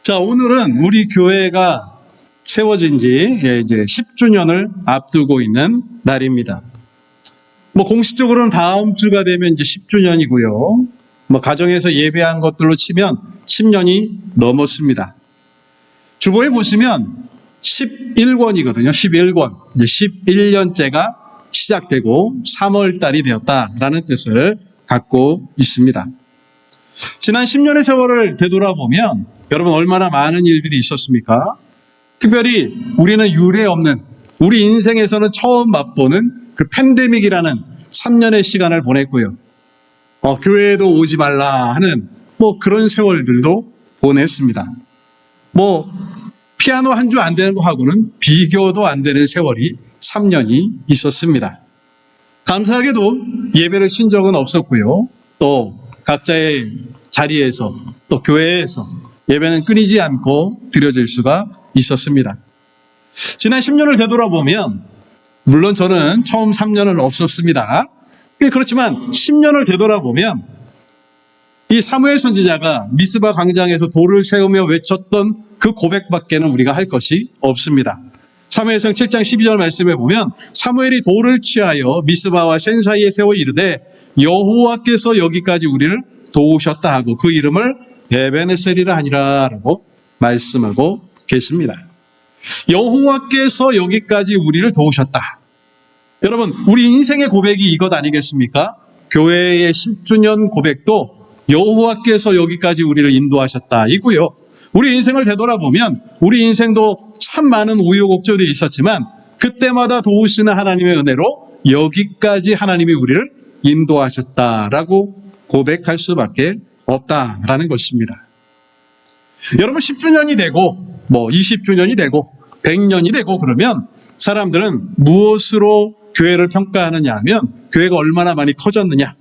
자, 오늘은 우리 교회가 세워진 지 이제 10주년을 앞두고 있는 날입니다. 공식적으로는 다음 주가 되면 이제 10주년이고요. 가정에서 예배한 것들로 치면 10년이 넘었습니다. 주보에 보시면 11권이거든요. 11권. 이제 11년째가 시작되고 3월 달이 되었다라는 뜻을 갖고 있습니다. 지난 10년의 세월을 되돌아보면 여러분 얼마나 많은 일들이 있었습니까? 특별히 우리는 유례 없는, 우리 인생에서는 처음 맛보는 그 팬데믹이라는 3년의 시간을 보냈고요. 교회에도 오지 말라 하는 그런 세월들도 보냈습니다. 피아노 한 주 안 되는 거 하고는 비교도 안 되는 세월이 3년이 있었습니다. 감사하게도 예배를 쉰 적은 없었고요. 또 각자의 자리에서 또 교회에서 예배는 끊이지 않고 드려질 수가 있었습니다. 지난 10년을 되돌아보면 물론 저는 처음 3년은 없었습니다. 그렇지만 10년을 되돌아보면 이 사무엘 선지자가 미스바 광장에서 돌을 세우며 외쳤던 그 고백밖에는 우리가 할 것이 없습니다. 사무엘상 7장 12절 말씀에 보면 사무엘이 돌을 취하여 미스바와 셴 사이에 세워 이르되 여호와께서 여기까지 우리를 도우셨다 하고 그 이름을 에베네셀이라 하니라 라고 말씀하고 계십니다. 여호와께서 여기까지 우리를 도우셨다. 여러분, 우리 인생의 고백이 이것 아니겠습니까? 교회의 10주년 고백도 여호와께서 여기까지 우리를 인도하셨다 이고요. 우리 인생을 되돌아보면 우리 인생도 참 많은 우여곡절이 있었지만 그때마다 도우시는 하나님의 은혜로 여기까지 하나님이 우리를 인도하셨다라고 고백할 수밖에 없다라는 것입니다. 여러분 10주년이 되고 20주년이 되고 100년이 되고 그러면 사람들은 무엇으로 교회를 평가하느냐 하면 교회가 얼마나 많이 커졌느냐,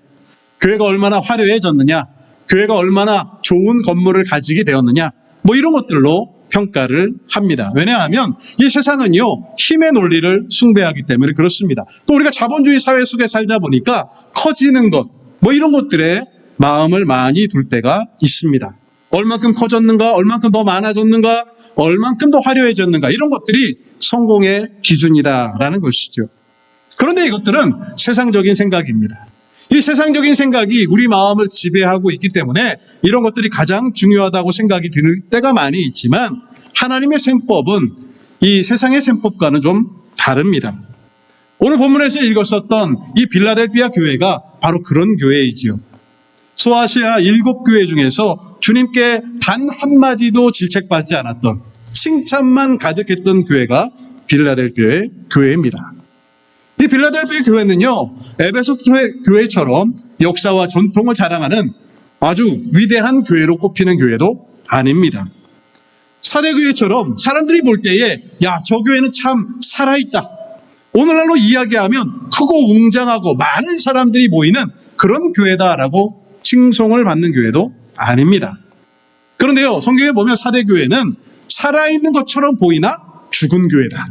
교회가 얼마나 화려해졌느냐, 교회가 얼마나 좋은 건물을 가지게 되었느냐 이런 것들로 평가를 합니다. 왜냐하면 이 세상은요 힘의 논리를 숭배하기 때문에 그렇습니다. 또 우리가 자본주의 사회 속에 살다 보니까 커지는 것 이런 것들에 마음을 많이 둘 때가 있습니다. 얼만큼 커졌는가, 얼만큼 더 많아졌는가, 얼만큼 더 화려해졌는가 이런 것들이 성공의 기준이다라는 것이죠. 그런데 이것들은 세상적인 생각입니다. 이 세상적인 생각이 우리 마음을 지배하고 있기 때문에 이런 것들이 가장 중요하다고 생각이 들 때가 많이 있지만 하나님의 셈법은 이 세상의 셈법과는 좀 다릅니다. 오늘 본문에서 읽었었던 이 빌라델피아 교회가 바로 그런 교회이지요. 소아시아 7교회 중에서 주님께 단 한마디도 질책받지 않았던 칭찬만 가득했던 교회가 빌라델피아 교회입니다. 이 빌라델피아 교회는요, 에베소 교회처럼 역사와 전통을 자랑하는 아주 위대한 교회로 꼽히는 교회도 아닙니다. 사대교회처럼 사람들이 볼 때에 저 교회는 참 살아있다. 오늘날로 이야기하면 크고 웅장하고 많은 사람들이 모이는 그런 교회다라고 칭송을 받는 교회도 아닙니다. 그런데요, 성경에 보면 사대교회는 살아있는 것처럼 보이나 죽은 교회다.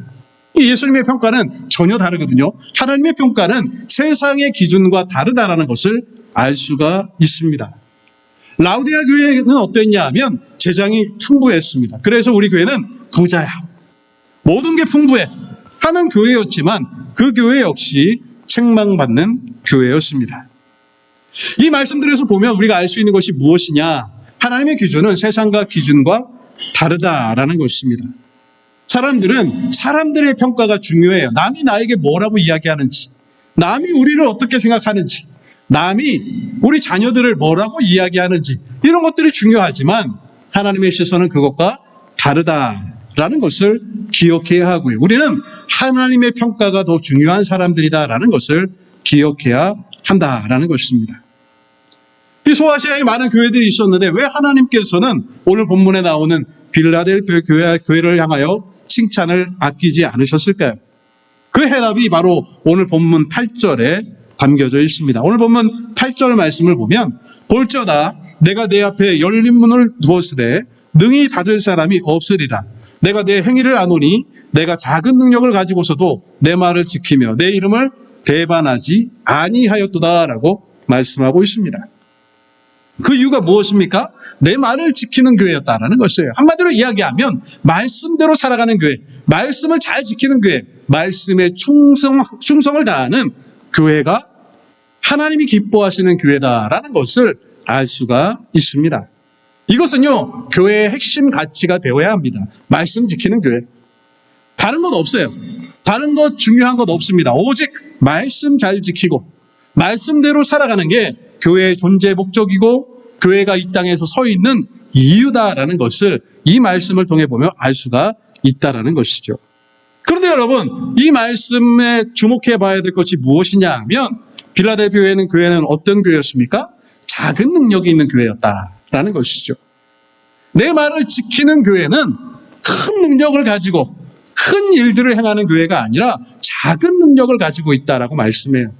예수님의 평가는 전혀 다르거든요. 하나님의 평가는 세상의 기준과 다르다라는 것을 알 수가 있습니다. 라우디아 교회는 어땠냐 하면 재정이 풍부했습니다. 그래서 우리 교회는 부자야, 모든 게 풍부해 하는 교회였지만 그 교회 역시 책망받는 교회였습니다. 이 말씀들에서 보면 우리가 알 수 있는 것이 무엇이냐, 하나님의 기준은 세상과 기준과 다르다라는 것입니다. 사람들은 사람들의 평가가 중요해요. 남이 나에게 뭐라고 이야기하는지, 남이 우리를 어떻게 생각하는지, 남이 우리 자녀들을 뭐라고 이야기하는지 이런 것들이 중요하지만 하나님의 시선은 그것과 다르다라는 것을 기억해야 하고요. 우리는 하나님의 평가가 더 중요한 사람들이다라는 것을 기억해야 한다라는 것입니다. 이 소아시아에 많은 교회들이 있었는데 왜 하나님께서는 오늘 본문에 나오는 빌라델피아 교회를 향하여 칭찬을 아끼지 않으셨을까요? 그 해답이 바로 오늘 본문 8절에 담겨져 있습니다. 오늘 본문 8절 말씀을 보면 볼저다 내가 내 앞에 열린 문을 두었으되 능히 닫을 사람이 없으리라. 내가 내 행위를 아노니 내가 작은 능력을 가지고서도 내 말을 지키며 내 이름을 대반하지 아니하였도다라고 말씀하고 있습니다. 그 이유가 무엇입니까? 내 말을 지키는 교회였다라는 것이에요. 한마디로 이야기하면 말씀대로 살아가는 교회, 말씀을 잘 지키는 교회, 말씀에 충성을 다하는 교회가 하나님이 기뻐하시는 교회다라는 것을 알 수가 있습니다. 이것은요, 교회의 핵심 가치가 되어야 합니다. 말씀 지키는 교회. 다른 것 없어요. 다른 것 중요한 것 없습니다. 오직 말씀 잘 지키고 말씀대로 살아가는 게 교회의 존재 목적이고 교회가 이 땅에서 서 있는 이유다라는 것을 이 말씀을 통해 보며 알 수가 있다라는 것이죠. 그런데 여러분, 이 말씀에 주목해 봐야 될 것이 무엇이냐 하면 빌라델피아 교회는 어떤 교회였습니까? 작은 능력이 있는 교회였다라는 것이죠. 내 말을 지키는 교회는 큰 능력을 가지고 큰 일들을 행하는 교회가 아니라 작은 능력을 가지고 있다라고 말씀해요.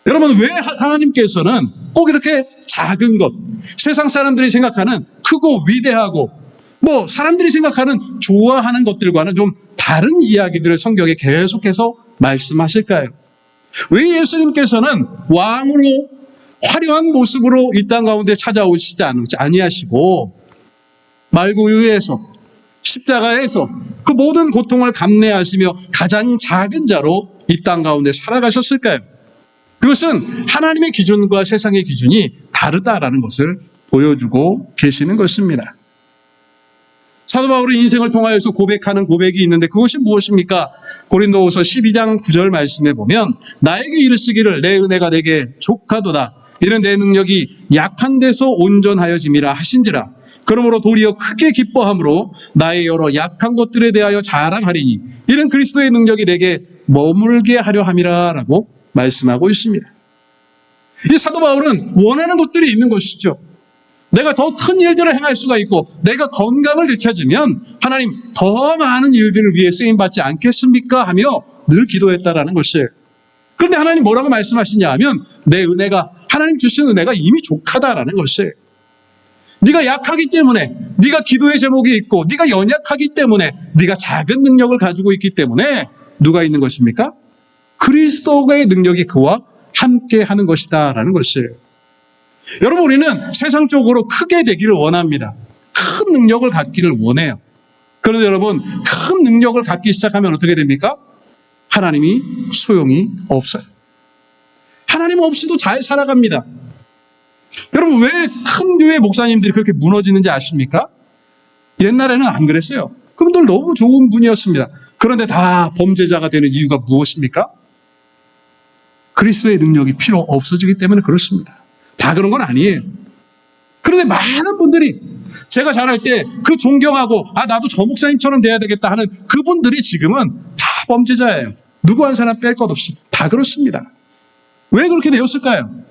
여러분, 왜 하나님께서는 꼭 이렇게 작은 것, 세상 사람들이 생각하는 크고 위대하고 사람들이 생각하는 좋아하는 것들과는 좀 다른 이야기들을 성경에 계속해서 말씀하실까요? 왜 예수님께서는 왕으로 화려한 모습으로 이 땅 가운데 찾아오시지 아니하시고 말구유에서 십자가에서 그 모든 고통을 감내하시며 가장 작은 자로 이 땅 가운데 살아가셨을까요? 그것은 하나님의 기준과 세상의 기준이 다르다라는 것을 보여주고 계시는 것입니다. 사도 바울의 인생을 통하여서 고백하는 고백이 있는데 그것이 무엇입니까? 고린도후서 12장 9절 말씀에 보면 나에게 이르시기를 내 은혜가 내게 족하도다. 이는 내 능력이 약한 데서 온전하여짐이라 하신지라. 그러므로 도리어 크게 기뻐함으로 나의 여러 약한 것들에 대하여 자랑하리니 이는 그리스도의 능력이 내게 머물게 하려 함이라 라고 말씀하고 있습니다. 이 사도 바울은 원하는 것들이 있는 것이죠. 내가 더 큰 일들을 행할 수가 있고 내가 건강을 되찾으면 하나님 더 많은 일들을 위해 쓰임받지 않겠습니까? 하며 늘 기도했다라는 것이에요. 그런데 하나님 뭐라고 말씀하시냐 하면 내 은혜가, 하나님 주신 은혜가 이미 족하다라는 것이에요. 네가 약하기 때문에, 네가 기도의 제목이 있고 네가 연약하기 때문에, 네가 작은 능력을 가지고 있기 때문에 누가 있는 것입니까? 그리스도의 능력이 그와 함께 하는 것이다 라는 것이에요. 여러분, 우리는 세상적으로 크게 되기를 원합니다. 큰 능력을 갖기를 원해요. 그런데 여러분, 큰 능력을 갖기 시작하면 어떻게 됩니까? 하나님이 소용이 없어요. 하나님 없이도 잘 살아갑니다. 여러분, 왜 큰 교회 목사님들이 그렇게 무너지는지 아십니까? 옛날에는 안 그랬어요. 그분들 너무 좋은 분이었습니다. 그런데 다 범죄자가 되는 이유가 무엇입니까? 그리스도의 능력이 필요 없어지기 때문에 그렇습니다. 다 그런 건 아니에요. 그런데 많은 분들이 제가 잘할 때 그 존경하고 나도 저 목사님처럼 돼야 되겠다 하는 그분들이 지금은 다 범죄자예요. 누구 한 사람 뺄 것 없이 다 그렇습니다. 왜 그렇게 되었을까요?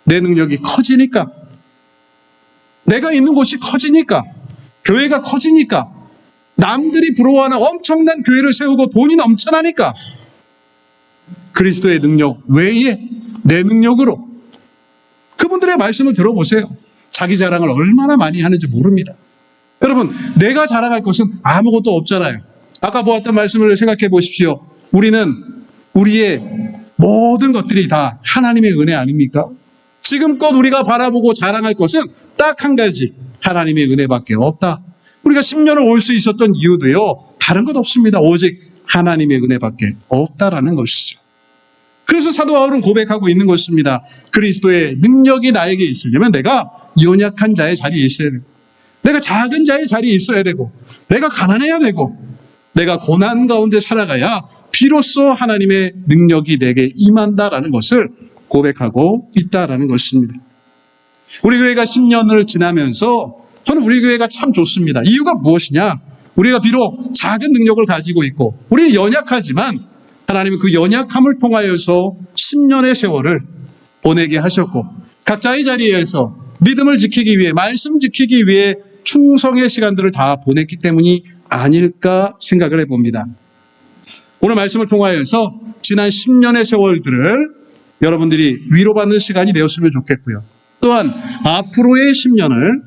내 능력이 커지니까, 내가 있는 곳이 커지니까, 교회가 커지니까, 남들이 부러워하는 엄청난 교회를 세우고 돈이 넘쳐나니까 그리스도의 능력 외에 내 능력으로, 그분들의 말씀을 들어보세요. 자기 자랑을 얼마나 많이 하는지 모릅니다. 여러분, 내가 자랑할 것은 아무것도 없잖아요. 아까 보았던 말씀을 생각해 보십시오. 우리는 우리의 모든 것들이 다 하나님의 은혜 아닙니까? 지금껏 우리가 바라보고 자랑할 것은 딱 한 가지, 하나님의 은혜밖에 없다. 우리가 10년을 올 수 있었던 이유도요, 다른 것 없습니다. 오직 하나님의 은혜밖에 없다라는 것이죠. 그래서 사도 바울은 고백하고 있는 것입니다. 그리스도의 능력이 나에게 있으려면 내가 연약한 자의 자리에 있어야 되고, 내가 작은 자의 자리에 있어야 되고, 내가 가난해야 되고, 내가 고난 가운데 살아가야 비로소 하나님의 능력이 내게 임한다라는 것을 고백하고 있다라는 것입니다. 우리 교회가 10년을 지나면서 저는 우리 교회가 참 좋습니다. 이유가 무엇이냐? 우리가 비록 작은 능력을 가지고 있고 우리는 연약하지만 하나님은 그 연약함을 통하여서 10년의 세월을 보내게 하셨고 각자의 자리에서 믿음을 지키기 위해, 말씀 지키기 위해 충성의 시간들을 다 보냈기 때문이 아닐까 생각을 해봅니다. 오늘 말씀을 통하여서 지난 10년의 세월들을 여러분들이 위로받는 시간이 되었으면 좋겠고요. 또한 앞으로의 10년을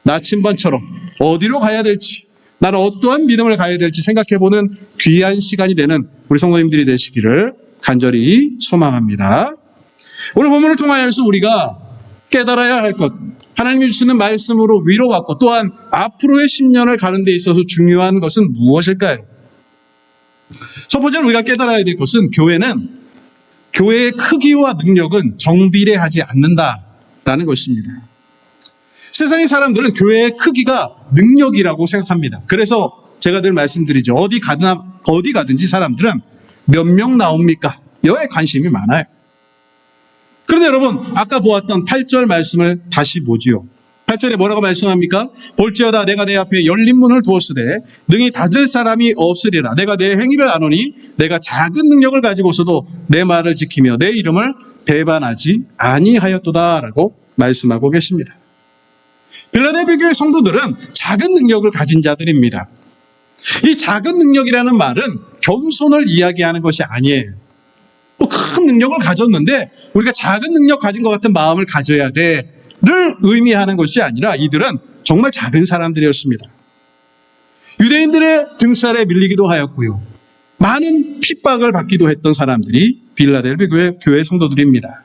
나침반처럼 어디로 가야 될지, 나는 어떠한 믿음을 가야 될지 생각해보는 귀한 시간이 되는 우리 성도님들이 되시기를 간절히 소망합니다. 오늘 본문을 통하여서 우리가 깨달아야 할 것, 하나님이 주시는 말씀으로 위로받고 또한 앞으로의 10년을 가는 데 있어서 중요한 것은 무엇일까요? 첫 번째로 우리가 깨달아야 될 것은 교회의 크기와 능력은 정비례하지 않는다라는 것입니다. 세상의 사람들은 교회의 크기가 능력이라고 생각합니다. 그래서 제가 늘 말씀드리죠. 어디 가든지 사람들은 몇 명 나옵니까? 여기에 관심이 많아요. 그런데 여러분, 아까 보았던 8절 말씀을 다시 보지요. 8절에 뭐라고 말씀합니까? 볼지어다 내가 내 앞에 열린 문을 두었으되 능히 닫을 사람이 없으리라. 내가 내 행위를 아노니 내가 작은 능력을 가지고서도 내 말을 지키며 내 이름을 배반하지 아니하였도다라고 말씀하고 계십니다. 빌라델비아 교회 성도들은 작은 능력을 가진 자들입니다. 이 작은 능력이라는 말은 겸손을 이야기하는 것이 아니에요. 큰 능력을 가졌는데 우리가 작은 능력 가진 것 같은 마음을 가져야 돼를 의미하는 것이 아니라 이들은 정말 작은 사람들이었습니다. 유대인들의 등살에 밀리기도 하였고요. 많은 핍박을 받기도 했던 사람들이 빌라델비아 교회 성도들입니다.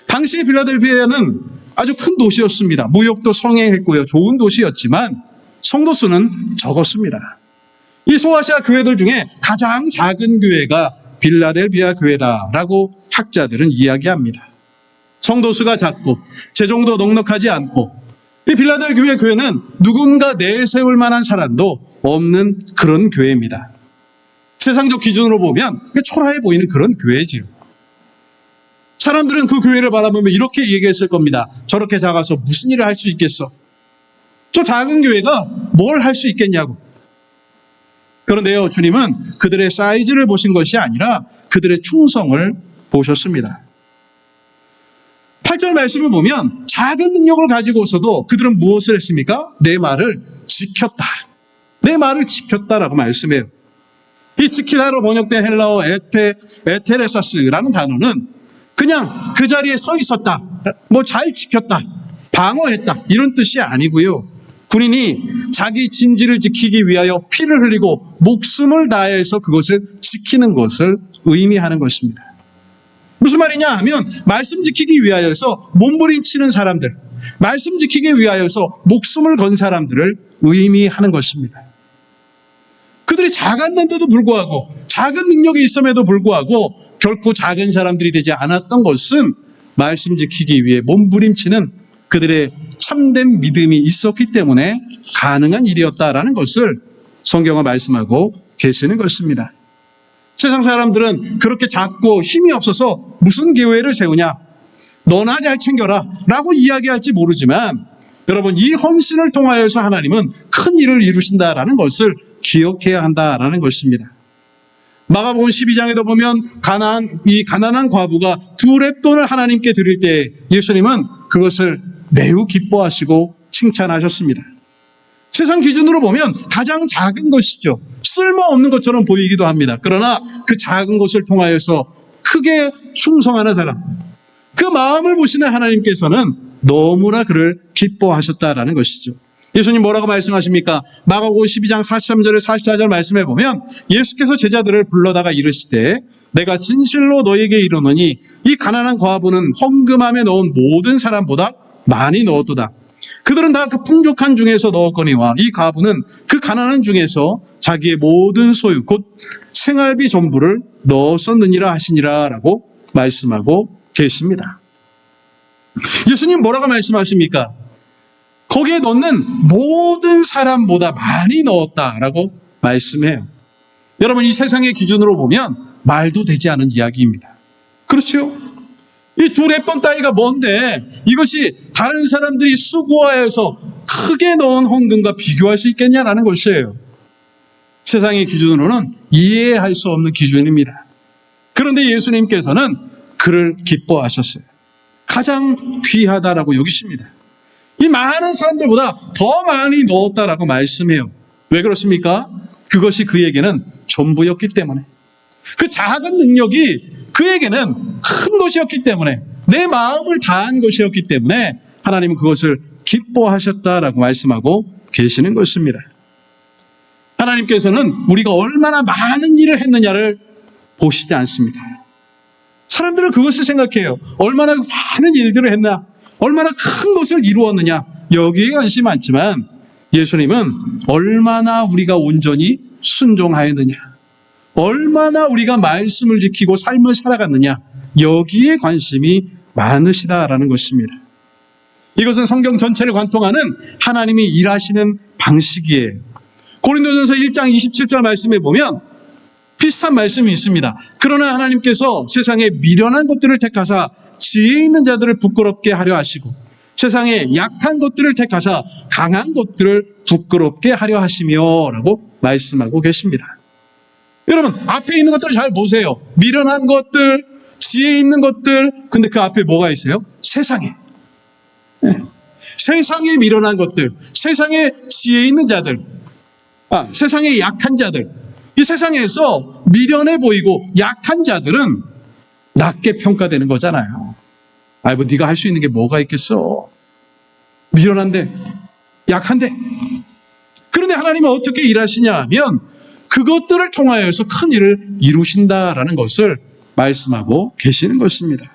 당시 빌라델비아는 아주 큰 도시였습니다. 무역도 성행했고요. 좋은 도시였지만 성도 수는 적었습니다. 이 소아시아 교회들 중에 가장 작은 교회가 빌라델비아 교회다라고 학자들은 이야기합니다. 성도 수가 작고 재정도 넉넉하지 않고 이 빌라델비아 교회는 누군가 내세울 만한 사람도 없는 그런 교회입니다. 세상적 기준으로 보면 초라해 보이는 그런 교회지요. 사람들은 그 교회를 바라보면 이렇게 얘기했을 겁니다. 저렇게 작아서 무슨 일을 할 수 있겠어? 저 작은 교회가 뭘 할 수 있겠냐고. 그런데요, 주님은 그들의 사이즈를 보신 것이 아니라 그들의 충성을 보셨습니다. 8절 말씀을 보면 작은 능력을 가지고서도 그들은 무엇을 했습니까? 내 말을 지켰다. 내 말을 지켰다라고 말씀해요. 이 지키다로 번역된 헬라어 에테레사스라는 단어는 그냥 그 자리에 서 있었다, 잘 지켰다, 방어했다 이런 뜻이 아니고요. 군인이 자기 진지를 지키기 위하여 피를 흘리고 목숨을 다해서 그것을 지키는 것을 의미하는 것입니다. 무슨 말이냐 하면 말씀 지키기 위하여서 몸부림치는 사람들, 말씀 지키기 위하여서 목숨을 건 사람들을 의미하는 것입니다. 그들이 작았는데도 불구하고 작은 능력이 있음에도 불구하고 결코 작은 사람들이 되지 않았던 것은 말씀 지키기 위해 몸부림치는 그들의 참된 믿음이 있었기 때문에 가능한 일이었다라는 것을 성경은 말씀하고 계시는 것입니다. 세상 사람들은 그렇게 작고 힘이 없어서 무슨 교회를 세우냐, 너나 잘 챙겨라 라고 이야기할지 모르지만 여러분, 이 헌신을 통하여서 하나님은 큰 일을 이루신다라는 것을 기억해야 한다라는 것입니다. 마가복음 12장에도 보면 가난한 과부가 2렙돈을 하나님께 드릴 때 예수님은 그것을 매우 기뻐하시고 칭찬하셨습니다. 세상 기준으로 보면 가장 작은 것이죠. 쓸모없는 것처럼 보이기도 합니다. 그러나 그 작은 것을 통하여서 크게 충성하는 사람, 그 마음을 보시는 하나님께서는 너무나 그를 기뻐하셨다라는 것이죠. 예수님 뭐라고 말씀하십니까? 마가복음 12장 43절에 44절 말씀해 보면 예수께서 제자들을 불러다가 이르시되 내가 진실로 너에게 이르노니 이 가난한 과부는 헌금함에 넣은 모든 사람보다 많이 넣었도다. 그들은 다 그 풍족한 중에서 넣었거니와 이 과부는 그 가난한 중에서 자기의 모든 소유 곧 생활비 전부를 넣었었느니라 하시니라 라고 말씀하고 계십니다. 예수님 뭐라고 말씀하십니까? 거기에 넣는 모든 사람보다 많이 넣었다라고 말씀해요. 여러분, 이 세상의 기준으로 보면 말도 되지 않은 이야기입니다. 그렇죠? 이 2렙돈 따위가 뭔데 이것이 다른 사람들이 수고하여서 크게 넣은 헌금과 비교할 수 있겠냐라는 것이에요. 세상의 기준으로는 이해할 수 없는 기준입니다. 그런데 예수님께서는 그를 기뻐하셨어요. 가장 귀하다라고 여기십니다. 이 많은 사람들보다 더 많이 넣었다라고 말씀해요. 왜 그렇습니까? 그것이 그에게는 전부였기 때문에, 그 작은 능력이 그에게는 큰 것이었기 때문에, 내 마음을 다한 것이었기 때문에 하나님은 그것을 기뻐하셨다라고 말씀하고 계시는 것입니다. 하나님께서는 우리가 얼마나 많은 일을 했느냐를 보시지 않습니다. 사람들은 그것을 생각해요. 얼마나 많은 일들을 했나, 얼마나 큰 것을 이루었느냐, 여기에 관심이 많지만 예수님은 얼마나 우리가 온전히 순종하였느냐, 얼마나 우리가 말씀을 지키고 삶을 살아갔느냐, 여기에 관심이 많으시다라는 것입니다. 이것은 성경 전체를 관통하는 하나님이 일하시는 방식이에요. 고린도전서 1장 27절 말씀에 보면 비슷한 말씀이 있습니다. 그러나 하나님께서 세상에 미련한 것들을 택하사 지혜 있는 자들을 부끄럽게 하려 하시고 세상에 약한 것들을 택하사 강한 것들을 부끄럽게 하려 하시며 라고 말씀하고 계십니다. 여러분, 앞에 있는 것들을 잘 보세요. 미련한 것들, 지혜 있는 것들, 근데 그 앞에 뭐가 있어요? 세상에. 세상에 미련한 것들, 세상에 지혜 있는 자들, 세상에 약한 자들. 이 세상에서 미련해 보이고 약한 자들은 낮게 평가되는 거잖아요. 뭐 네가 할 수 있는 게 뭐가 있겠어? 미련한데, 약한데. 그런데 하나님은 어떻게 일하시냐 하면 그것들을 통하여서 큰 일을 이루신다라는 것을 말씀하고 계시는 것입니다.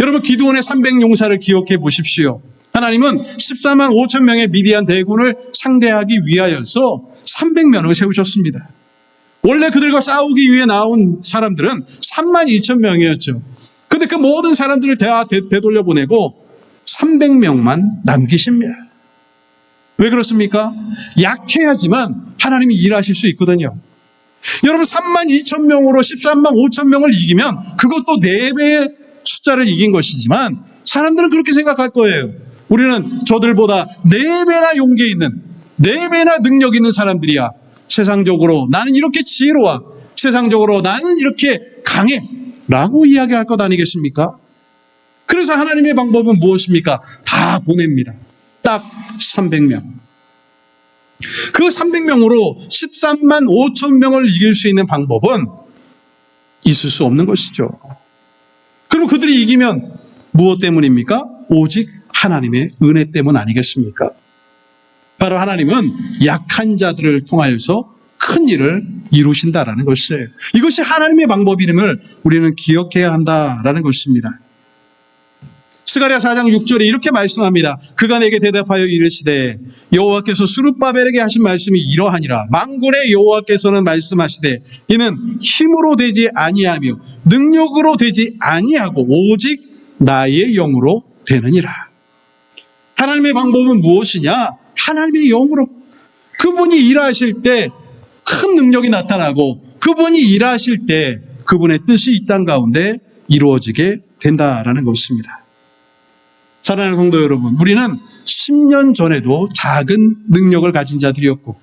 여러분, 기드온의 300용사를 기억해 보십시오. 하나님은 14만 5천 명의 미디안 대군을 상대하기 위하여서 300명을 세우셨습니다. 원래 그들과 싸우기 위해 나온 사람들은 3만 2천 명이었죠. 그런데 그 모든 사람들을 되돌려 보내고 300명만 남기십니다. 왜 그렇습니까? 약해야지만 하나님이 일하실 수 있거든요. 여러분, 3만 2천 명으로 13만 5천 명을 이기면 그것도 4배의 숫자를 이긴 것이지만 사람들은 그렇게 생각할 거예요. 우리는 저들보다 4배나 용기 있는, 4배나 능력 있는 사람들이야. 세상적으로 나는 이렇게 지혜로워, 세상적으로 나는 이렇게 강해 라고 이야기할 것 아니겠습니까? 그래서 하나님의 방법은 무엇입니까? 다 보냅니다. 딱 300명. 그 300명으로 13만 5천 명을 이길 수 있는 방법은 있을 수 없는 것이죠. 그럼 그들이 이기면 무엇 때문입니까? 오직 하나님의 은혜 때문 아니겠습니까? 바로 하나님은 약한 자들을 통하여서 큰 일을 이루신다라는 것이에요. 이것이 하나님의 방법임을 우리는 기억해야 한다라는 것입니다. 스가랴 4장 6절에 이렇게 말씀합니다. 그가 내게 대답하여 이르시되 여호와께서 스룹바벨에게 하신 말씀이 이러하니라. 만군의 여호와께서는 말씀하시되 이는 힘으로 되지 아니하며 능력으로 되지 아니하고 오직 나의 영으로 되느니라. 하나님의 방법은 무엇이냐? 하나님의 영으로. 그분이 일하실 때 큰 능력이 나타나고 그분이 일하실 때 그분의 뜻이 이 땅 가운데 이루어지게 된다라는 것입니다. 사랑하는 성도 여러분, 우리는 10년 전에도 작은 능력을 가진 자들이었고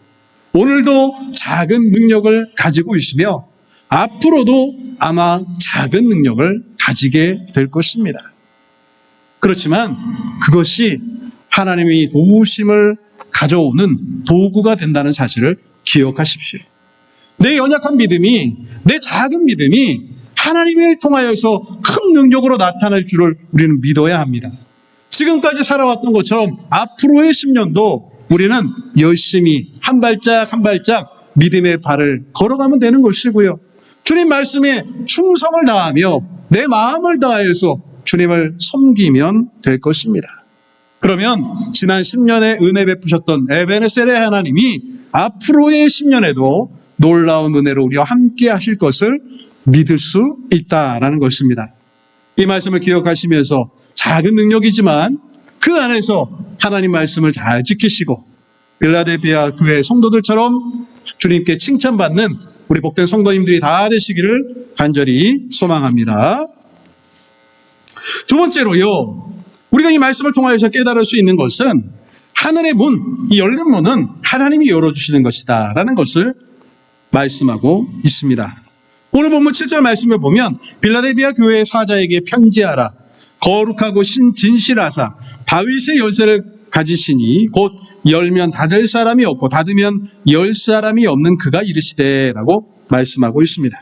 오늘도 작은 능력을 가지고 있으며 앞으로도 아마 작은 능력을 가지게 될 것입니다. 그렇지만 그것이 하나님이 도우심을 가져오는 도구가 된다는 사실을 기억하십시오. 내 연약한 믿음이, 내 작은 믿음이 하나님을 통하여서 큰 능력으로 나타날 줄을 우리는 믿어야 합니다. 지금까지 살아왔던 것처럼 앞으로의 10년도 우리는 열심히 한 발짝 한 발짝 믿음의 발을 걸어가면 되는 것이고요. 주님 말씀에 충성을 다하며 내 마음을 다해서 주님을 섬기면 될 것입니다. 그러면 지난 10년에 은혜 베푸셨던 에베네셀의 하나님이 앞으로의 10년에도 놀라운 은혜로 우리와 함께 하실 것을 믿을 수 있다라는 것입니다. 이 말씀을 기억하시면서 작은 능력이지만 그 안에서 하나님 말씀을 잘 지키시고 빌라델피아 교회 성도들처럼 주님께 칭찬받는 우리 복된 성도님들이 다 되시기를 간절히 소망합니다. 두 번째로요, 우리가 이 말씀을 통하여서 깨달을 수 있는 것은 하늘의 문, 이 열린 문은 하나님이 열어주시는 것이다 라는 것을 말씀하고 있습니다. 오늘 본문 7절 말씀을 보면 빌라델피아 교회의 사자에게 편지하라. 거룩하고 진실하사 다윗의 열쇠를 가지시니 곧 열면 닫을 사람이 없고 닫으면 열 사람이 없는 그가 이르시되 라고 말씀하고 있습니다.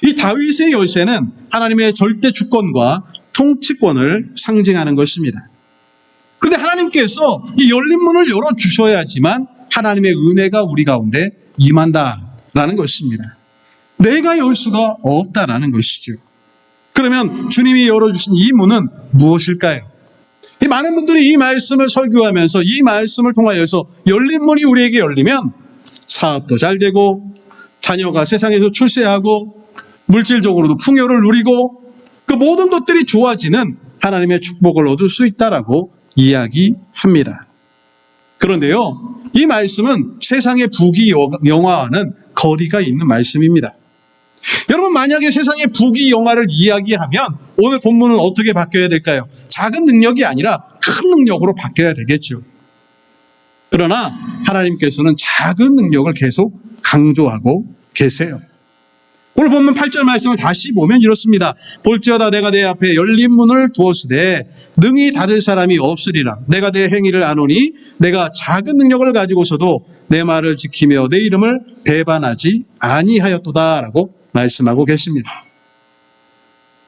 이 다윗의 열쇠는 하나님의 절대 주권과 통치권을 상징하는 것입니다. 그런데 하나님께서 이 열린 문을 열어주셔야지만 하나님의 은혜가 우리 가운데 임한다라는 것입니다. 내가 열 수가 없다라는 것이죠. 그러면 주님이 열어주신 이 문은 무엇일까요? 이 많은 분들이 이 말씀을 설교하면서 이 말씀을 통하여서 열린 문이 우리에게 열리면 사업도 잘 되고 자녀가 세상에서 출세하고 물질적으로도 풍요를 누리고 그 모든 것들이 좋아지는 하나님의 축복을 얻을 수 있다라고 이야기합니다. 그런데요, 이 말씀은 세상의 부귀영화와는 거리가 있는 말씀입니다. 여러분, 만약에 세상의 부귀영화를 이야기하면 오늘 본문은 어떻게 바뀌어야 될까요? 작은 능력이 아니라 큰 능력으로 바뀌어야 되겠죠. 그러나 하나님께서는 작은 능력을 계속 강조하고 계세요. 오늘 본문 8절 말씀을 다시 보면 이렇습니다. 볼지어다 내가 내 앞에 열린 문을 두었으되 능히 닫을 사람이 없으리라. 내가 내 행위를 아노니 내가 작은 능력을 가지고서도 내 말을 지키며 내 이름을 배반하지 아니하였도다라고 말씀하고 계십니다.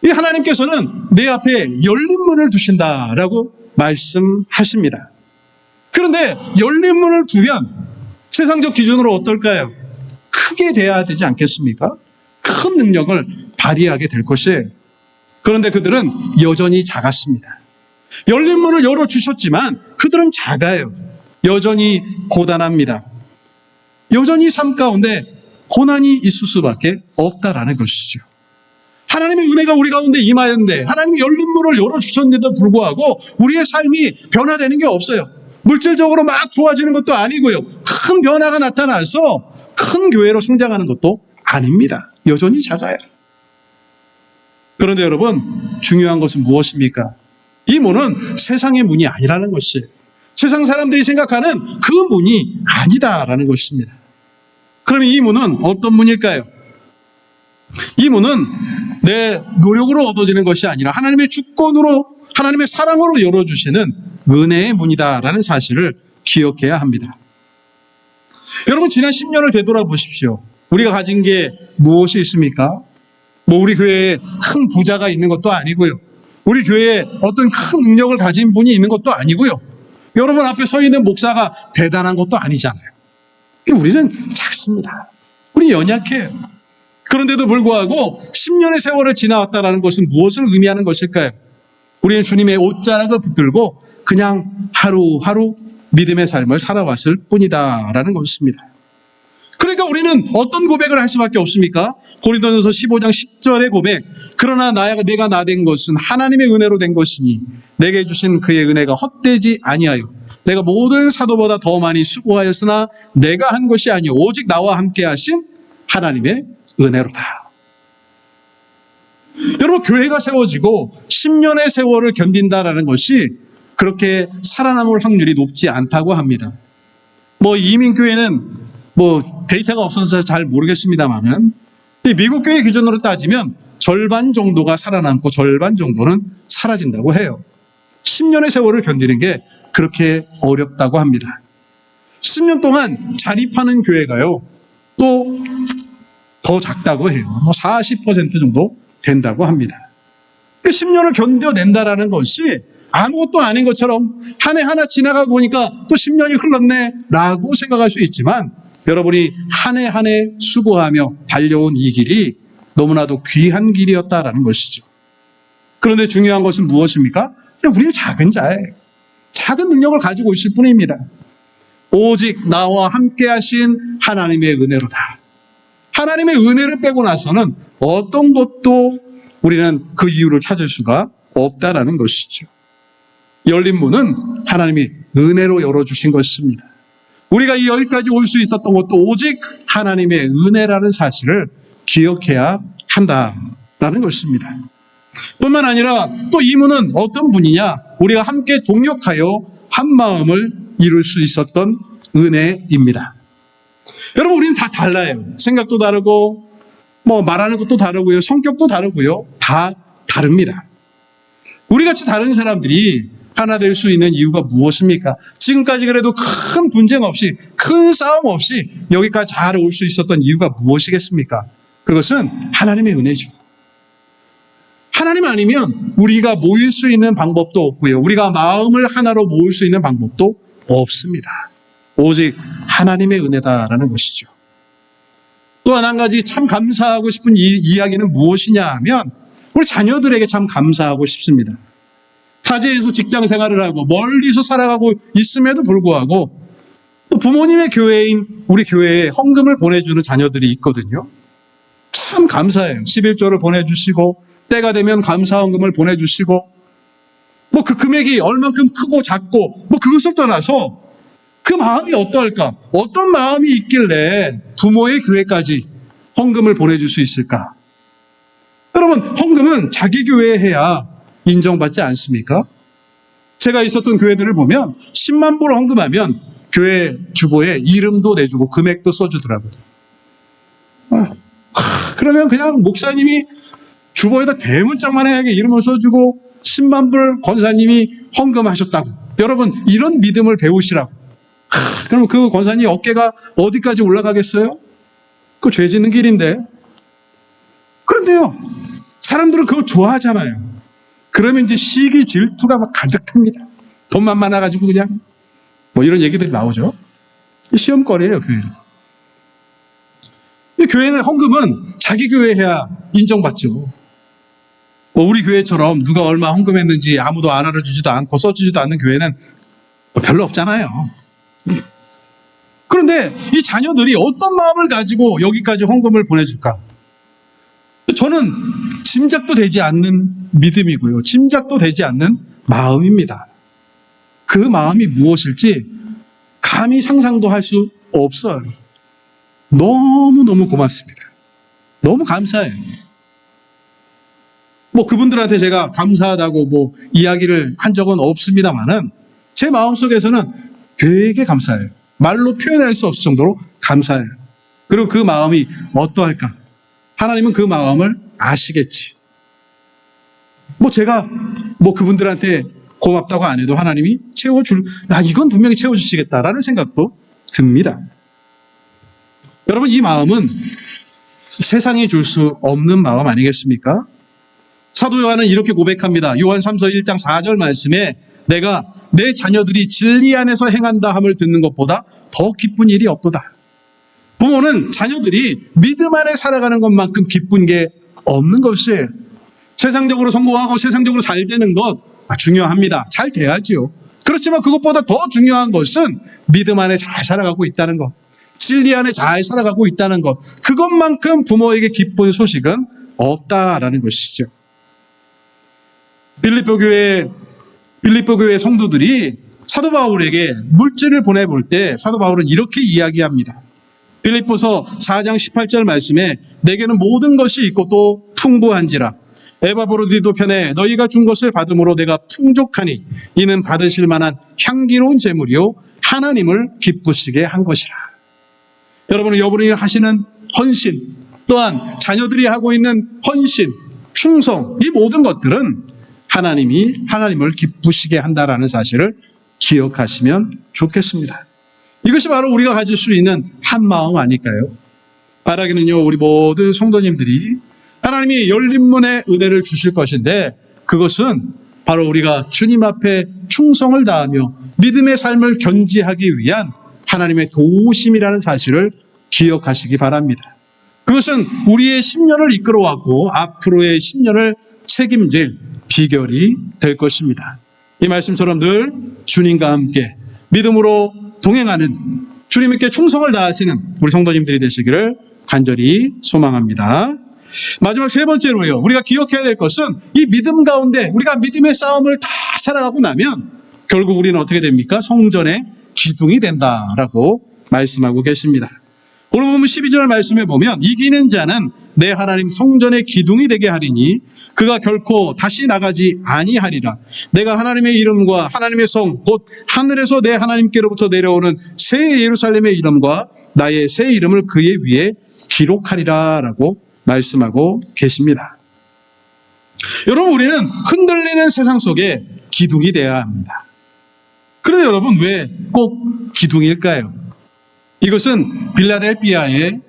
이 하나님께서는 내 앞에 열린 문을 두신다라고 말씀하십니다. 그런데 열린 문을 두면 세상적 기준으로 어떨까요? 크게 돼야 되지 않겠습니까? 큰 능력을 발휘하게 될 것이에요. 그런데 그들은 여전히 작았습니다. 열린 문을 열어주셨지만 그들은 작아요. 여전히 고단합니다. 여전히 삶 가운데 고난이 있을 수밖에 없다라는 것이죠. 하나님의 은혜가 우리 가운데 임하였는데 하나님이 열린 문을 열어주셨는데도 불구하고 우리의 삶이 변화되는 게 없어요. 물질적으로 막 좋아지는 것도 아니고요. 큰 변화가 나타나서 큰 교회로 성장하는 것도 아닙니다. 여전히 작아요. 그런데 여러분, 중요한 것은 무엇입니까? 이 문은 세상의 문이 아니라는 것이에요. 세상 사람들이 생각하는 그 문이 아니다라는 것입니다. 그러면 이 문은 어떤 문일까요? 이 문은 내 노력으로 얻어지는 것이 아니라 하나님의 주권으로, 하나님의 사랑으로 열어주시는 은혜의 문이다라는 사실을 기억해야 합니다. 여러분, 지난 10년을 되돌아보십시오. 우리가 가진 게 무엇이 있습니까? 우리 교회에 큰 부자가 있는 것도 아니고요. 우리 교회에 어떤 큰 능력을 가진 분이 있는 것도 아니고요. 여러분 앞에 서 있는 목사가 대단한 것도 아니잖아요. 우리는 작습니다. 우리 연약해요. 그런데도 불구하고 10년의 세월을 지나왔다는 것은 무엇을 의미하는 것일까요? 우리는 주님의 옷자락을 붙들고 그냥 하루하루 믿음의 삶을 살아왔을 뿐이다라는 것입니다. 그러니까 우리는 어떤 고백을 할 수밖에 없습니까? 고린도전서 15장 10절의 고백. 그러나 내가 나된 것은 하나님의 은혜로 된 것이니 내게 주신 그의 은혜가 헛되지 아니하여 내가 모든 사도보다 더 많이 수고하였으나 내가 한 것이 아니요 오직 나와 함께 하신 하나님의 은혜로다. 여러분, 교회가 세워지고 10년의 세월을 견딘다라는 것이 그렇게 살아남을 확률이 높지 않다고 합니다. 이민교회는 데이터가 없어서 잘 모르겠습니다만은 미국 교회 기준으로 따지면 절반 정도가 살아남고 절반 정도는 사라진다고 해요. 10년의 세월을 견디는 게 그렇게 어렵다고 합니다. 10년 동안 자립하는 교회가요, 또 더 작다고 해요. 40% 정도 된다고 합니다. 10년을 견뎌낸다라는 것이 아무것도 아닌 것처럼 한 해 하나 지나가고 보니까 또 10년이 흘렀네 라고 생각할 수 있지만, 여러분이 한 해 한 해 수고하며 달려온 이 길이 너무나도 귀한 길이었다라는 것이죠. 그런데 중요한 것은 무엇입니까? 우리는 작은 자예요. 작은 능력을 가지고 있을 뿐입니다. 오직 나와 함께 하신 하나님의 은혜로다. 하나님의 은혜를 빼고 나서는 어떤 것도 우리는 그 이유를 찾을 수가 없다라는 것이죠. 열린 문은 하나님이 은혜로 열어주신 것입니다. 우리가 여기까지 올 수 있었던 것도 오직 하나님의 은혜라는 사실을 기억해야 한다라는 것입니다. 뿐만 아니라 또 이 문은 어떤 문이냐? 우리가 함께 동력하여 한 마음을 이룰 수 있었던 은혜입니다. 여러분, 우리는 다 달라요. 생각도 다르고 말하는 것도 다르고요. 성격도 다르고요. 다 다릅니다. 우리같이 다른 사람들이 하나 될 수 있는 이유가 무엇입니까? 지금까지 그래도 큰 분쟁 없이, 큰 싸움 없이 여기까지 잘 올 수 있었던 이유가 무엇이겠습니까? 그것은 하나님의 은혜죠. 하나님 아니면 우리가 모일 수 있는 방법도 없고요. 우리가 마음을 하나로 모을 수 있는 방법도 없습니다. 오직 하나님의 은혜다라는 것이죠. 또한 한 가지 참 감사하고 싶은 이야기는 무엇이냐 하면 우리 자녀들에게 참 감사하고 싶습니다. 타지에서 직장 생활을 하고 멀리서 살아가고 있음에도 불구하고 또 부모님의 교회인 우리 교회에 헌금을 보내주는 자녀들이 있거든요. 참 감사해요. 11조를 보내주시고 때가 되면 감사 헌금을 보내주시고 뭐 그 금액이 얼만큼 크고 작고 뭐 그것을 떠나서 그 마음이 어떠할까? 어떤 마음이 있길래 부모의 교회까지 헌금을 보내줄 수 있을까? 여러분, 헌금은 자기 교회에 해야 인정받지 않습니까? 제가 있었던 교회들을 보면 10만 불 헌금하면 교회 주보에 이름도 내주고 금액도 써주더라고요. 그러면 그냥 목사님이 주보에다 대문짝만하게 이름을 써주고 10만 불 권사님이 헌금하셨다고. 여러분, 이런 믿음을 배우시라고. 그럼 그 권사님 어깨가 어디까지 올라가겠어요? 그거 죄 짓는 길인데. 그런데요, 사람들은 그걸 좋아하잖아요. 그러면 이제 시기 질투가 막 가득합니다. 돈만 많아가지고 그냥 뭐 이런 얘기들이 나오죠. 시험거리예요, 교회는. 교회는 헌금은 자기 교회 해야 인정받죠. 뭐 우리 교회처럼 누가 얼마 헌금했는지 아무도 안 알아주지도 않고 써주지도 않는 교회는 별로 없잖아요. 그런데 이 자녀들이 어떤 마음을 가지고 여기까지 헌금을 보내줄까? 저는 짐작도 되지 않는 믿음이고요. 짐작도 되지 않는 마음입니다. 그 마음이 무엇일지 감히 상상도 할 수 없어요. 너무너무 고맙습니다. 너무 감사해요. 뭐 그분들한테 제가 감사하다고 뭐 이야기를 한 적은 없습니다만은 제 마음속에서는 되게 감사해요. 말로 표현할 수 없을 정도로 감사해요. 그리고 그 마음이 어떠할까? 하나님은 그 마음을 아시겠지. 뭐 제가 뭐 그분들한테 고맙다고 안 해도 하나님이 이건 분명히 채워주시겠다라는 생각도 듭니다. 여러분, 이 마음은 세상이 줄 수 없는 마음 아니겠습니까? 사도 요한은 이렇게 고백합니다. 요한 3서 1장 4절 말씀에 내가 내 자녀들이 진리 안에서 행한다 함을 듣는 것보다 더 기쁜 일이 없도다. 부모는 자녀들이 믿음 안에 살아가는 것만큼 기쁜 게 없는 것이에요. 세상적으로 성공하고 세상적으로 잘 되는 것 중요합니다. 잘 돼야죠. 그렇지만 그것보다 더 중요한 것은 믿음 안에 잘 살아가고 있다는 것, 진리 안에 잘 살아가고 있다는 것, 그것만큼 부모에게 기쁜 소식은 없다라는 것이죠. 빌립보 교회 성도들이 사도 바울에게 물질을 보내볼 때 사도 바울은 이렇게 이야기합니다. 빌립보서 4장 18절 말씀에 내게는 모든 것이 있고 또 풍부한지라 에바브로디도 편에 너희가 준 것을 받음으로 내가 풍족하니 이는 받으실 만한 향기로운 제물이요 하나님을 기쁘시게 한 것이라. 여러분이 하시는 헌신, 또한 자녀들이 하고 있는 헌신, 충성, 이 모든 것들은 하나님을 기쁘시게 한다라는 사실을 기억하시면 좋겠습니다. 이것이 바로 우리가 가질 수 있는 한 마음 아닐까요? 바라기는요, 우리 모든 성도님들이 하나님이 열린 문의 은혜를 주실 것인데 그것은 바로 우리가 주님 앞에 충성을 다하며 믿음의 삶을 견지하기 위한 하나님의 도우심이라는 사실을 기억하시기 바랍니다. 그것은 우리의 10년을 이끌어왔고 앞으로의 10년을 책임질 비결이 될 것입니다. 이 말씀처럼 늘 주님과 함께 믿음으로 동행하는 주님께 충성을 다하시는 우리 성도님들이 되시기를 간절히 소망합니다. 마지막 세 번째로요, 우리가 기억해야 될 것은 이 믿음 가운데 우리가 믿음의 싸움을 다 살아가고 나면 결국 우리는 어떻게 됩니까? 성전의 기둥이 된다라고 말씀하고 계십니다. 오늘 보면 12절 말씀에 보면 이기는 자는 내 하나님 성전의 기둥이 되게 하리니 그가 결코 다시 나가지 아니하리라. 내가 하나님의 이름과 하나님의 성 곧 하늘에서 내 하나님께로부터 내려오는 새 예루살렘의 이름과 나의 새 이름을 그의 위에 기록하리라 라고 말씀하고 계십니다. 여러분, 우리는 흔들리는 세상 속에 기둥이 되어야 합니다. 그런데 여러분, 왜 꼭 기둥일까요? 이것은 빌라델피아의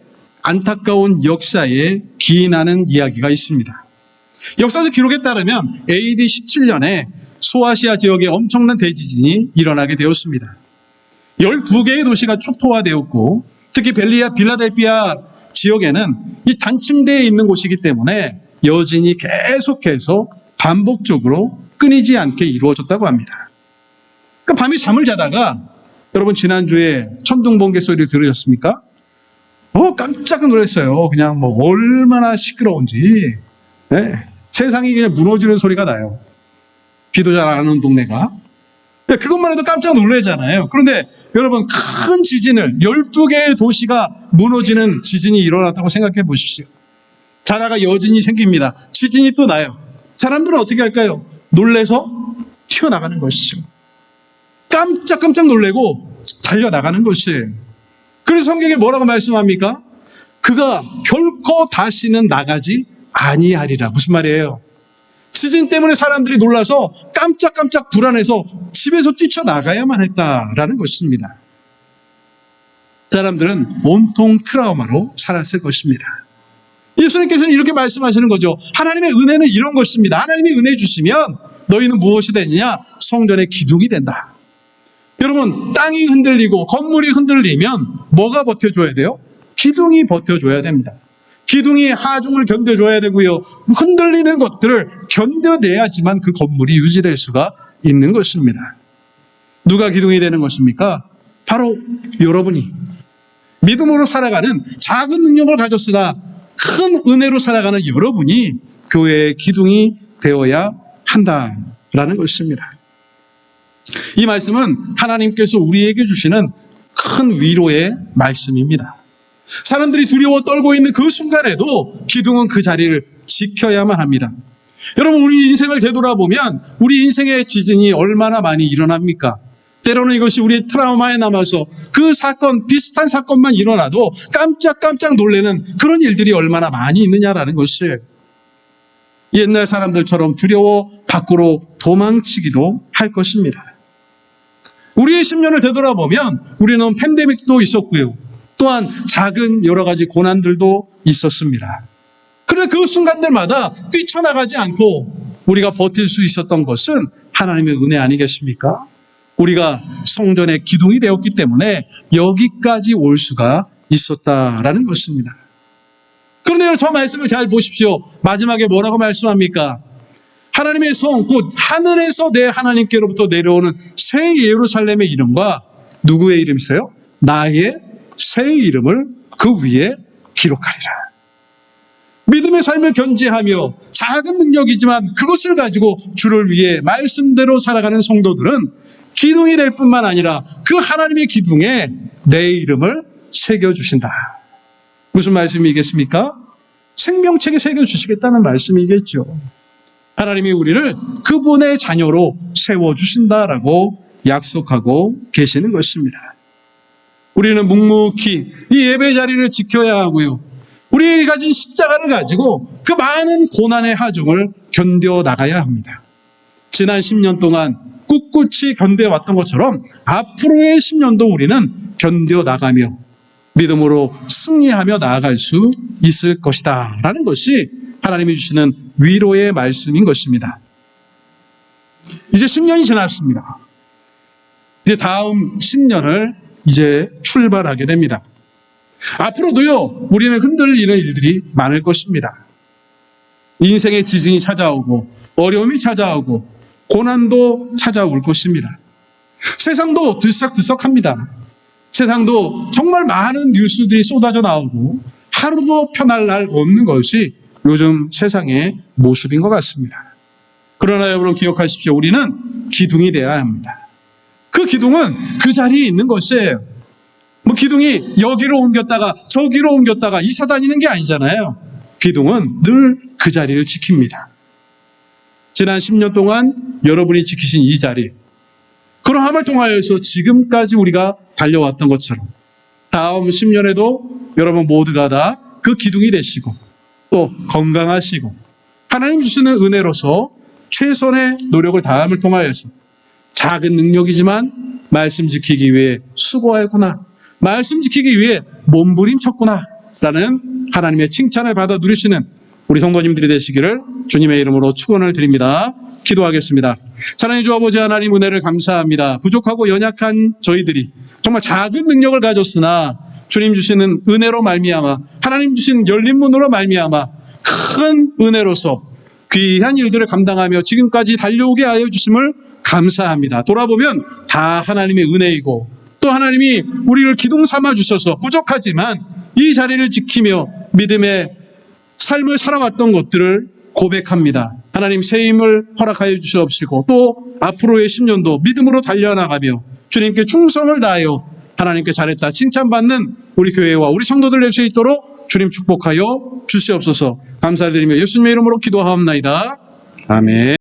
안타까운 역사에 기인하는 이야기가 있습니다. 역사적 기록에 따르면 AD 17년에 소아시아 지역에 엄청난 대지진이 일어나게 되었습니다. 12개의 도시가 초토화되었고 특히 빌라델피아 지역에는 이 단층대에 있는 곳이기 때문에 여진이 계속해서 반복적으로 끊이지 않게 이루어졌다고 합니다. 그 밤에 잠을 자다가 여러분 지난주에 천둥번개 소리를 들으셨습니까? 깜짝 놀랐어요. 그냥 얼마나 시끄러운지. 네. 세상이 그냥 무너지는 소리가 나요. 비도 잘 안 오는 동네가. 그것만 해도 깜짝 놀라잖아요. 그런데 여러분 큰 지진을 12개의 도시가 무너지는 지진이 일어났다고 생각해 보십시오. 자다가 여진이 생깁니다. 지진이 또 나요. 사람들은 어떻게 할까요? 놀래서 튀어나가는 것이죠. 깜짝 놀래고 달려나가는 것이에요. 그래서 성경에 뭐라고 말씀합니까? 그가 결코 다시는 나가지 아니하리라. 무슨 말이에요? 지진 때문에 사람들이 놀라서 깜짝 불안해서 집에서 뛰쳐나가야만 했다라는 것입니다. 사람들은 온통 트라우마로 살았을 것입니다. 예수님께서는 이렇게 말씀하시는 거죠. 하나님의 은혜는 이런 것입니다. 하나님이 은혜 주시면 너희는 무엇이 되느냐? 성전의 기둥이 된다. 여러분, 땅이 흔들리고 건물이 흔들리면 뭐가 버텨줘야 돼요? 기둥이 버텨줘야 됩니다. 기둥이 하중을 견뎌줘야 되고요. 흔들리는 것들을 견뎌내야지만 그 건물이 유지될 수가 있는 것입니다. 누가 기둥이 되는 것입니까? 바로 여러분이. 믿음으로 살아가는 작은 능력을 가졌으나 큰 은혜로 살아가는 여러분이 교회의 기둥이 되어야 한다라는 것입니다. 이 말씀은 하나님께서 우리에게 주시는 큰 위로의 말씀입니다. 사람들이 두려워 떨고 있는 그 순간에도 기둥은 그 자리를 지켜야만 합니다. 여러분, 우리 인생을 되돌아보면 우리 인생의 지진이 얼마나 많이 일어납니까? 때로는 이것이 우리의 트라우마에 남아서 그 사건, 비슷한 사건만 일어나도 깜짝 놀라는 그런 일들이 얼마나 많이 있느냐라는 것이 옛날 사람들처럼 두려워 밖으로 도망치기도 할 것입니다. 우리의 10년을 되돌아보면 우리는 팬데믹도 있었고요. 또한 작은 여러 가지 고난들도 있었습니다. 그런데 그 순간들마다 뛰쳐나가지 않고 우리가 버틸 수 있었던 것은 하나님의 은혜 아니겠습니까? 우리가 성전의 기둥이 되었기 때문에 여기까지 올 수가 있었다라는 것입니다. 그런데 저 말씀을 잘 보십시오. 마지막에 뭐라고 말씀합니까? 하나님의 성, 곧 하늘에서 내 하나님께로부터 내려오는 새 예루살렘의 이름과 누구의 이름이세요? 나의 새 이름을 그 위에 기록하리라. 믿음의 삶을 견지하며 작은 능력이지만 그것을 가지고 주를 위해 말씀대로 살아가는 성도들은 기둥이 될 뿐만 아니라 그 하나님의 기둥에 내 이름을 새겨주신다. 무슨 말씀이겠습니까? 생명책에 새겨주시겠다는 말씀이겠죠. 하나님이 우리를 그분의 자녀로 세워주신다라고 약속하고 계시는 것입니다. 우리는 묵묵히 이 예배 자리를 지켜야 하고요. 우리 가진 십자가를 가지고 그 많은 고난의 하중을 견뎌나가야 합니다. 지난 10년 동안 꿋꿋이 견뎌왔던 것처럼 앞으로의 10년도 우리는 견뎌나가며 믿음으로 승리하며 나아갈 수 있을 것이다 라는 것이 하나님이 주시는 위로의 말씀인 것입니다. 이제 10년이 지났습니다. 이제 다음 10년을 이제 출발하게 됩니다. 앞으로도요, 우리는 흔들리는 일들이 많을 것입니다. 인생의 지진이 찾아오고 어려움이 찾아오고 고난도 찾아올 것입니다. 세상도 들썩들썩합니다. 세상도 정말 많은 뉴스들이 쏟아져 나오고 하루도 편할 날 없는 것이 요즘 세상의 모습인 것 같습니다. 그러나 여러분 기억하십시오. 우리는 기둥이 되어야 합니다. 그 기둥은 그 자리에 있는 것이에요. 기둥이 여기로 옮겼다가 저기로 옮겼다가 이사 다니는 게 아니잖아요. 기둥은 늘 그 자리를 지킵니다. 지난 10년 동안 여러분이 지키신 이 자리, 그러함을 통하여서 지금까지 우리가 달려왔던 것처럼 다음 10년에도 여러분 모두가 다 그 기둥이 되시고 또 건강하시고 하나님 주시는 은혜로서 최선의 노력을 다함을 통하여서 작은 능력이지만 말씀 지키기 위해 수고하구나, 말씀 지키기 위해 몸부림쳤구나 라는 하나님의 칭찬을 받아 누리시는 우리 성도님들이 되시기를 주님의 이름으로 축원을 드립니다. 기도하겠습니다. 사랑의 주 아버지 하나님, 은혜를 감사합니다. 부족하고 연약한 저희들이 정말 작은 능력을 가졌으나 주님 주시는 은혜로 말미암아, 하나님 주신 열린 문으로 말미암아 큰 은혜로서 귀한 일들을 감당하며 지금까지 달려오게 하여 주심을 감사합니다. 돌아보면 다 하나님의 은혜이고 또 하나님이 우리를 기둥 삼아 주셔서 부족하지만 이 자리를 지키며 믿음의 삶을 살아왔던 것들을 고백합니다. 하나님 새 힘을 허락하여 주시옵시고 또 앞으로의 10년도 믿음으로 달려나가며 주님께 충성을 다하여 하나님께 잘했다 칭찬받는 우리 교회와 우리 성도들 될 수 있도록 주님 축복하여 주시옵소서. 감사드리며 예수님의 이름으로 기도하옵나이다. 아멘.